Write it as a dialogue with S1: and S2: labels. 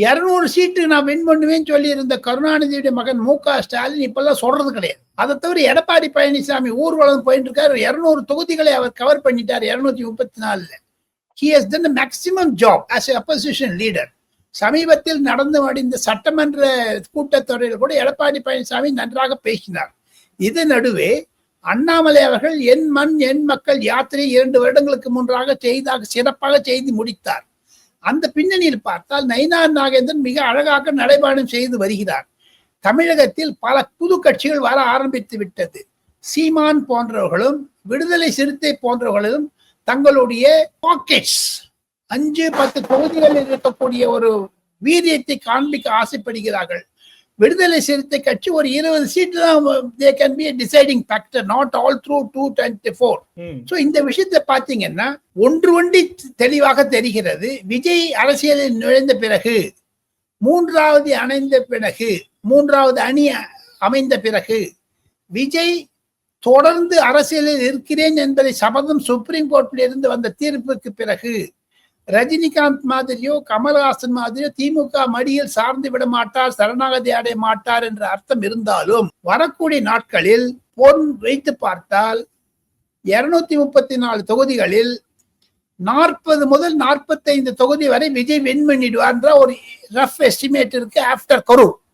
S1: 200 சீட்டு நான் வின் பண்ணுவேன்னு சொல்லி இருந்த கருணாநிதியுடைய மகன் மு.க. ஸ்டாலின் இப்பெல்லாம் சொல்றது கிடையாது. அதை தவிர எடப்பாடி பழனிசாமி ஊர்வலம் போயிட்டு இருக்காரு. 200 தொகுதிகளை அவர் கவர் பண்ணிட்டார் 234. He has done the maximum job as a opposition leader. சமீபத்தில் நடந்து முடிந்த சட்டமன்ற கூட்டத்தொடரில் கூட எடப்பாடி பழனிசாமி நன்றாக பேசினார். இது நடுவே அண்ணாமலை அவர்கள் என் மண் என் மக்கள் யாத்திரை 2 வருடங்களுக்கு முன்பாக சிறப்பாக செய்து முடித்தார். அந்த பின்னணியில் பார்த்தால் நயினார் நாகேந்திரன் மிக அழகாக நடைபயணம் செய்து வருகிறார். தமிழகத்தில் பல புது கட்சிகள் வர ஆரம்பித்து விட்டது. சீமான் போன்றவர்களும் விடுதலை சிறுத்தை போன்றவர்களும் தங்களுடைய பாக்கெட்ஸ் 5-10 தொகுதிகளில் இருக்கக்கூடிய ஒரு வீரியத்தை காண்பிக்க ஆசைப்படுகிறார்கள். விடுதலை சிறுத்தை கட்சி ஒரு 20 சீட்டு தான் they can be a deciding factor, not all through 224. So இந்த விஷயத்தை பார்த்தீங்கன்னா ஒன்று தெளிவாக தெரிகிறது. விஜய் அரசியலில் நுழைந்த பிறகு, மூன்றாவது அணி அமைந்த பிறகு, விஜய் தொடர்ந்து அரசியலில் இருக்கிறேன் என்பதை சபதம் சுப்ரீம் கோர்ட்டில் இருந்து வந்த தீர்ப்புக்கு பிறகு ரஜினிகாந்த் மாதிரியோ கமல்ஹாசன் மாதிரியோ திமுக மடியில் சார்ந்து விட மாட்டார், சரணாகதி அடைய மாட்டார் என்ற அர்த்தம் இருந்தாலும் வரக்கூடிய நாட்களில் பொன் வைத்து பார்த்தால் 234 தொகுதிகளில் 40 முதல் 45 தொகுதி வரை விஜய் வின் பண்ணிடுவார் என்ற ஒரு ரஃப் எஸ்டிமேட் இருக்கு ஆஃப்டர் கரூர்.